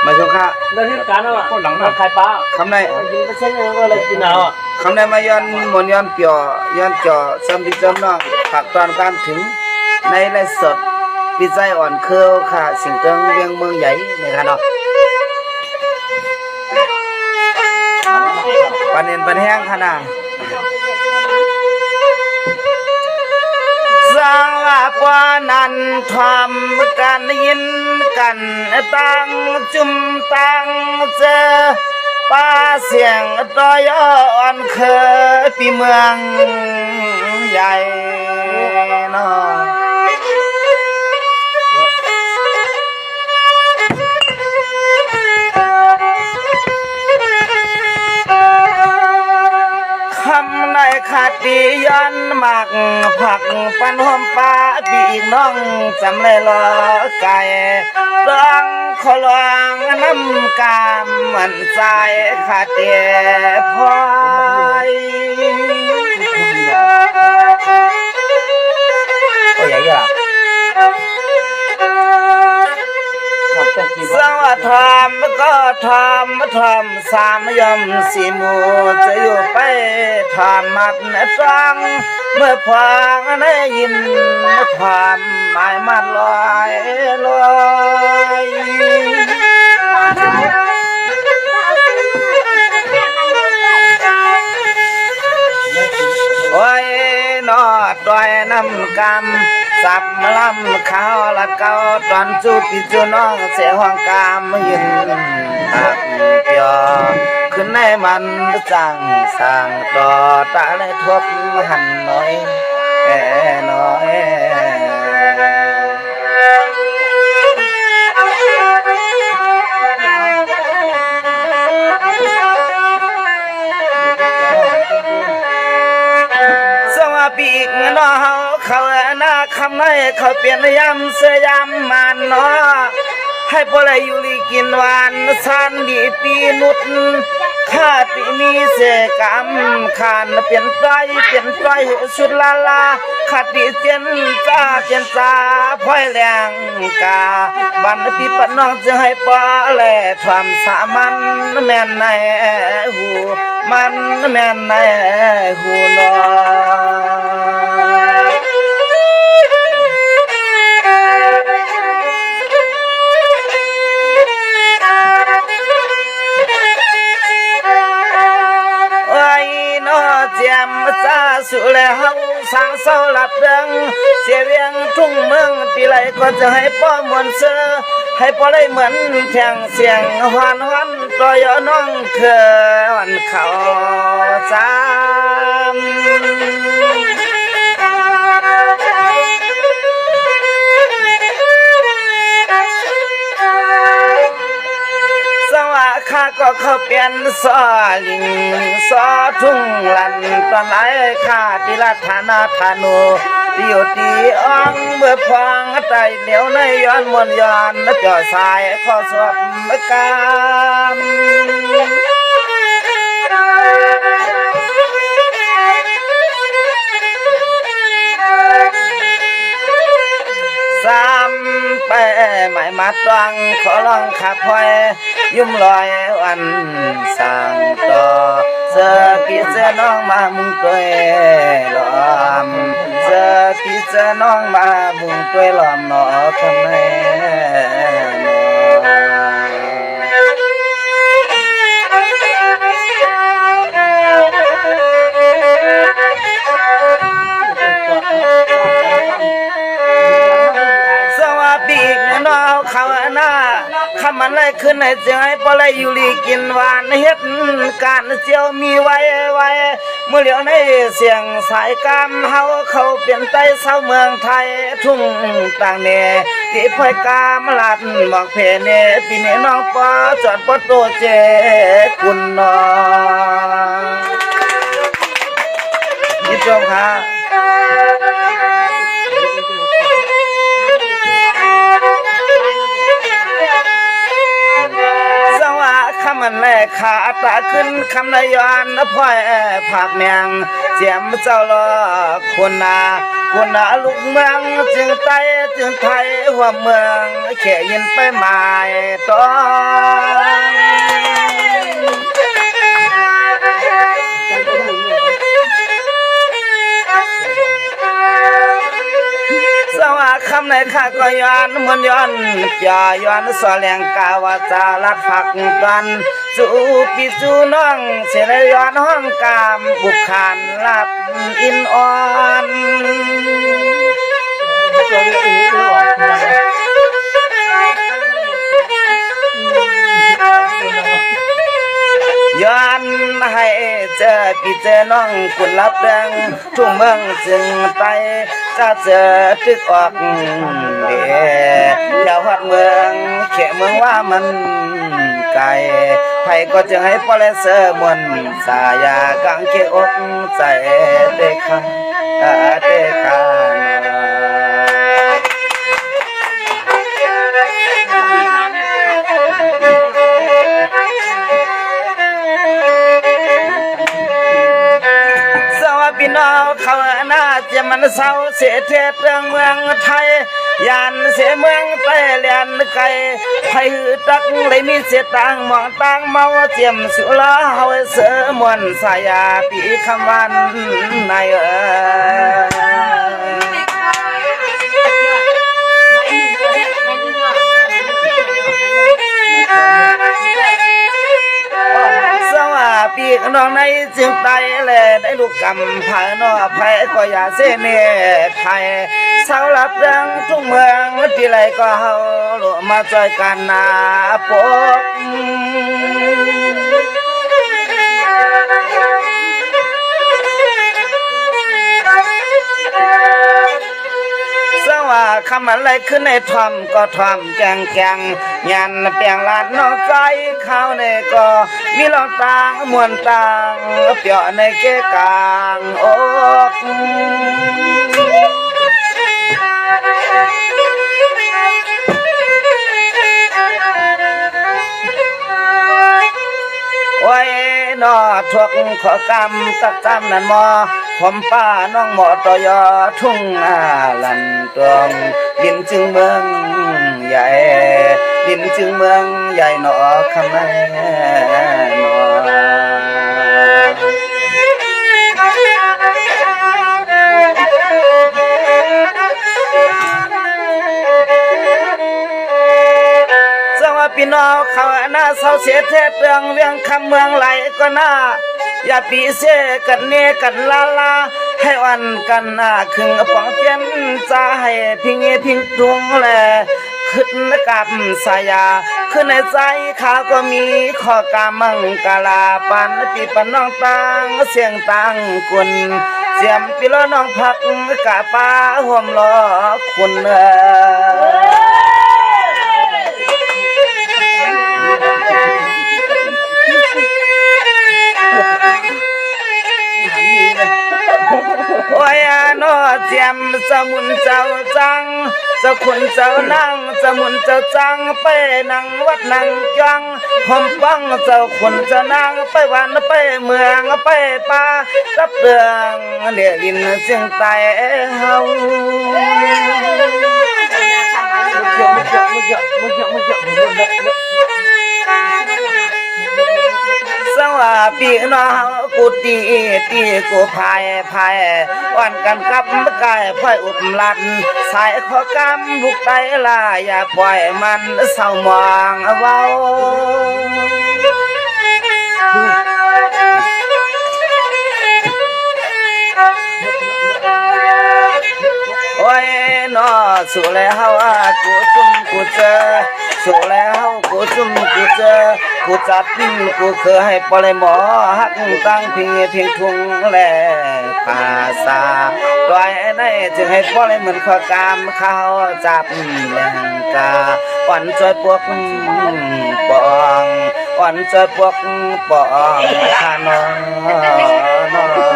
มาชมค่ะ เรื่องที่การเอาคนหลังนะใครป้า คำใน ยิงไม่ใช่ยังก็เลยกินเอาอ่ะ คำในมาย้อนมนย้อนเปียวย้อนจ่อซ้ำที่ซ้ำน้องผักตอนการถึงในไร่สดปีใจอ่อนเคื่อค่ะสิงเติงเวียงเมืองใหญ่นะครับเนาะปันเอ็นปันแห้งขนาดสว่าปานันทำกันยินกันตั้งจุ่มตั้งเจอป้าเสียงตอยอ่อนเคยปีเมืองใหญ่เนาะคำในขาดดีย้อนหมักผักปันหอมปลาปีกน้องจำเลยล้อไก่ต้องขอลองน้ำกามมันใจขาดเดียพอยโอ้ยใหญ่อะสวัสดีก็ทำสามยมสีมูจะอยู่ไปทำมัดจังเมื่อฟังได้ยินความหมายมันลอยโอ้ยนอดดอยน้ำกำสับมลำข้าวละเกาตอนจูปิจูน้องเสียห้องกามยินหักเปียขึ้นในมันจังสั่งต่อตาเลยทบหันน้อยน้อยปีกเนาะเขาหน้าคำน้อยเขาเปลี่ยนยำเสียยำมันเนาะให้พอเลยอยู่ลีกินหวานสันดีปีนุดข้าปีนี้เสกรรมขานเปลี่ยนไปสุดลาขาดดีเจนจ้าเจนจ้าพ่อยแรงกาบันปีปน้องจะให้ป้าแหล่ความสามันแม่นในหูมันแม่นในหูนอเจียมซาสุแล้วสางเศร้าหลับเริงเสียเวียงทุ่งเมืองปีไรก็จะให้ป้อมวนเสือให้ป้อได้เหมือนแทงเสียงหวานต่อยน้องเขื่อนเขาจามข้าก็เข้าเปลี่ยนซอลิงซอทุ่งลันตอนไหนข้าติลธานาธานูที่อยู่ตีอ่องเมื่อพองใจเหนียวในย้อนมวนย้อนจ่อสายข้อสวบกามสามไปหมายมาตรังขอลองขับพอยยุ่มลอยวันสั่งต่อเสื้อกีเสื้อน้องมามุงตัวหลอมเสื้อกีเสื้อน้องมามุงตัวหลอมหนอทำไมเขาหน้าคำมันเลยขึ้นในเสียงให้พอเลยอยู่ลีกินหวานเฮ็ดการเจียวมีไว้เมื่อเหลียวในเสียงสายกามเฮาเขาเปลี่ยนใจเศร้าเมืองไทยทุ่งต่างเนที่พอยกามลัดบอกเพเนปีนี้น้องป้าจอดปอโตเจคุณน้องยิบจมค่ะ ขาตาขึ้นคำนายอนพ่อยผักแมงเจียมเจ้าลอคนนาคนนาลูกเมืองจึงไตจึงไทยหัวเมืองแค่ยินไปหมายต้องสว่าคำในข้าก็ย้อนมันย้อนจ่อย้อนสอแรงกาวาจาลัดผักกันจูปีจูน้องเสยย้อนห้องกามบุกขานลัดอินอ่อนย้อนให้เจอพี่เจอน้องคุณรับแดงทุ่งเมืองจึงไปจะเจอตึกออกเดีแถววัดเมืองเขเมืองว่ามันไกลไผก็จึงให้พอเลเซอร์มนสายากางเกอกใจเตคาเตคาพี่น้องเขาน่าจะมันเศร้าเสียเทศเรื่องเมืองไทยยานเสียเมืองไปเลียนไกลไผหือตักเลยมีเสียตังมองตังเมาเจียมสุลาเฮาเสือมวนสายาปีคำวันนายปีกน้องในจึงไตแลได้ลูกกำผานอไผก็อย่าเสเนไผเศร้ารับเรื่องทุ่งเมืองที่ไรก็เฮาหลมาจอยกันนาปกว่าคำอะไรขึ้นในทอมก็ทอมแกงยันเปียงลานนอกใจเขาในก็มีลองตางมวนตางเปียในเกกางอกโอ้ยนอทวกขอกรรมตักจำนั่นมอผมป้าน้องหมอตอยอทุ่งลันตรงดินจึงเมืองใหญ่ดินจึงเมืองใหญ่หนอคำแม่หนอพี่น้องเขาหน้าเศร้าเสียเทศเรื่องเวียงคำเมืองไหลก็น่าอย่าปีเสกันเนกันลาให้วันกันหน้าขึงปองเตียนจะให้พิงทุงแลขึ้นกับสายาขึ้นในใจข้าก็มีข้อกามังกาลาปันปีปันน้องตังเสียงตังกุนเสียมปีล้อน้องพักกะป้าห่วมล้อคุณโอ้ยนอเจียมสมุนเจ้าจังเจ้าคุณเจ้านั่งสมุนเจ้าจังไปนั่งวัดนั่งจังหอมปังเจ้าคุณเจ้านั่งไปวันไปเมืองไปป่ารับเรื่องเดี๋ยวดินจึงไตเฮาสว่าปีน้องกูตีกูพายวันกันกับกายไฟอุบลัดสายขอกำบุกไตลาอย่าปล่อยมันเศร้ามองเว้าโอ้ยนอสู่แล้วกูจุ่มกูเจอสู่แล้วกูจุ่มกูเจอกูจัดกูเคยให้ปล่อยหมอหักตั้งเพียงทุ่งแลภาษาปล่อยในจึงให้ปล่อยเหมือนข้อกามเขาจับแรงกาอ่อนจอยพวกปองอ่อนจอยพวกปองข้านอน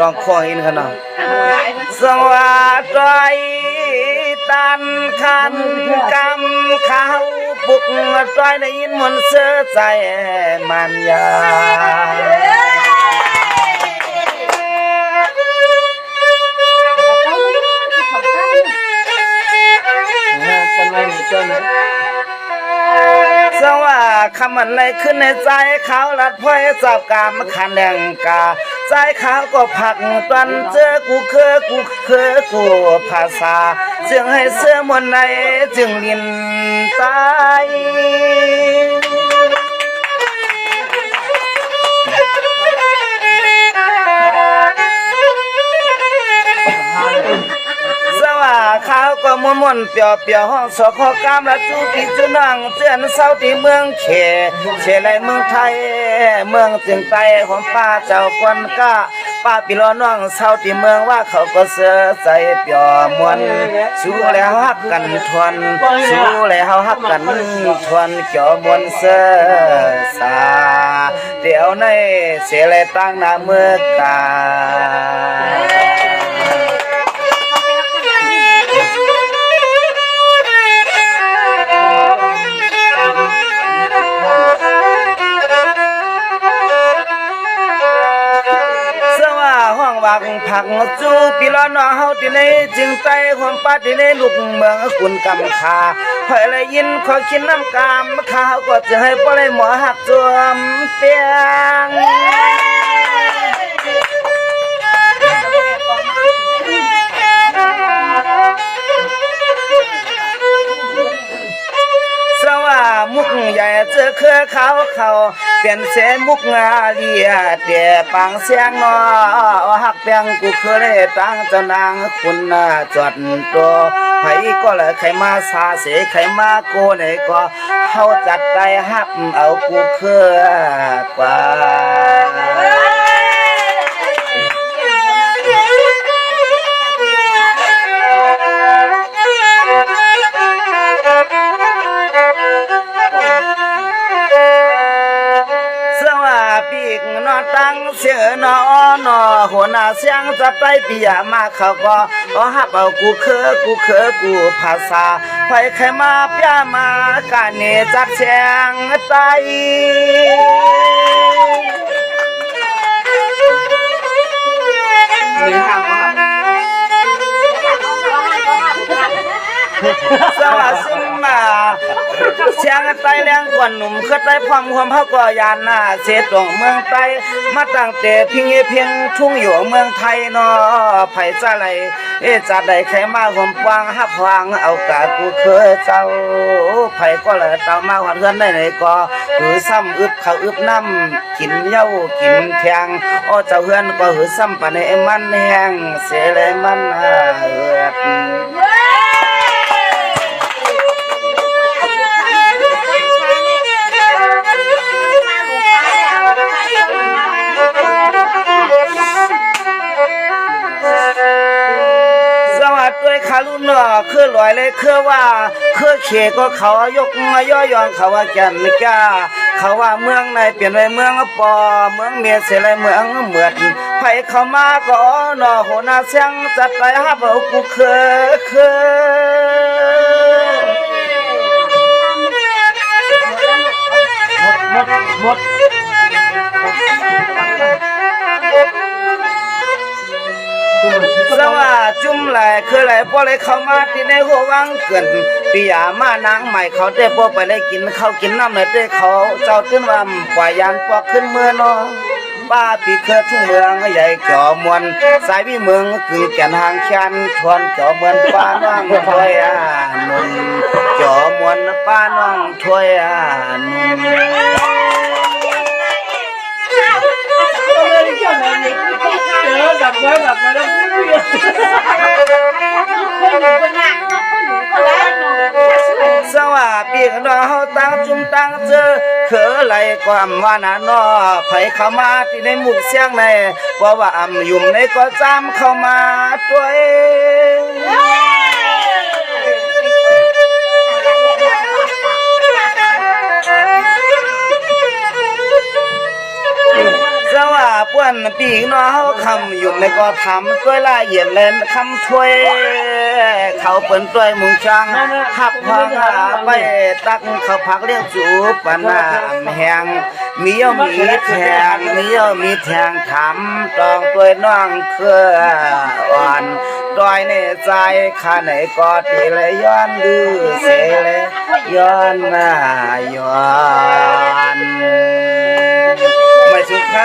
องคออินขนาดสวัสดีตันคันกำเขาปุกตายได้ยินมนต์เสื้อใจมันยากันไม่มีเจ้านะ สว่าคำมันเลยขึ้นในใจเขาลัดพ่อยจับกามขันแดงกาใจเขาก็ผักตันเจอกูกูภาษาจึงให้เสื้อมนในจึงลินตายสว่าเขาก็ม่วนเปียวห้องสอขอกามและจูปีจุนังเจือนเศร้าที่เมืองเขไรเมืองไทยเมืองจึงไตของป้าเจ้ากวนก้าป้าปีล้อน้องเศร้าที่เมืองว่าเขาก็เสือใส่เปียวมวนสู้แล้วฮักกันทวนสู้แล้วฮักกันทวนเกี่ยวมวนเสือสาเดี๋ยวในเสียไรตั้งหน้าเมื่อกาผักจูปีล้อน้องเฮาที่ในจึงใจความป้าที่ในลูกเมืองกุนกำคาเผยเลยยินขอกินน้ำกามข้าวก็จะให้บ่ได้หมอหักจวมเปียงสว่ามุกใหญ่เจอเครือเขาเปลี่ยนเสมุกงาเลียเดียปังเสียงนอหักเปียงกูเคยได้ตั้งเจ้านางคุณจอดตัวไผก็เลยใครมาซาเสใครมาโกไหนก็เขาจัดใจหักเอากูเคยกว่าตั้งเสือนอนอหัวหน้าเสียงจะไปปียมาเขาก็หับเอากูกูภาษาไปใครมาปียมาการเนจัดเสียงไตมีทางสวัสดีมาเชียงไต้แรงกว่าหนุ่มเคยไต้พร้อมความพะก่อยานหน้าเสตรงเมืองไต้มาตั้งแต่พิงเพียงทุ่งอยู่เมืองไทยนอไผ่จะไรจะได้ใครมาผมวางฮับวางเอากากูเคยเจ้าไผ่ก็เลยเต่ามาหัดเฮือนได้ไหนก็หือซ้ำอึบเขาอึบน้ำกินเย้ากินแทงอ้อเจ้าเฮือนก็หือซ้ำปะในมันแห้งเสียเลยมันเหือดด้วยคารุนอคือลอยเลยคือว่าคือเขก็เขายกย่อยองเขาว่าแก่นกาเขาว่าเมืองในเปลี่ยนไปเมืองปอเมืองเมียเสียไรเมืองเหมือนไผเข้ามาก็นอโหนาเสียงจัดไปฮับเอากูหมดสว่าจุ่มไหลคือไหลพอไหลเข้ามาที่ในหัววังเกินปียามานางใหม่เขาได้พอไปได้กินข้าวกินน้ำในได้เขาเจ้าขึ้นว่าปล่อยยานปอกขึ้นเมื่อนอป้าปีเคยทุ่งเมืองใหญ่จ่อมวนสายวิเมืองคือแก่นหางชันทวนจ่อมวนป้าน้องถวยนุ่มจ่อมวนป้าน้องถวยนุ่มดับไว้แล้วสว่าปีกน้องเฮาตั้งจุ่มตั้งเจอเขอไหลความว่าน่ะนอไผเข้ามาที่ในหมู่เสียงในเพราะว่ายุ่มในก็จำเข้ามาด้วยสว่าป่ว วนปีกน้อคำอยู่ในก็ทำด้วยละเอียดเล่นคำถ้วยเขาเปิ้นด้วยมุงช่างหับพองไปตักเขาพักเรียกจูปนาแหงมีเยามีแทงมีเยามีแทงทำต้องด้วยน้องเครืออ่อนดอยในใจข้าไหนก็ตีเลยย้อนดูเสเลยย้อนมาย้อนไม่สุข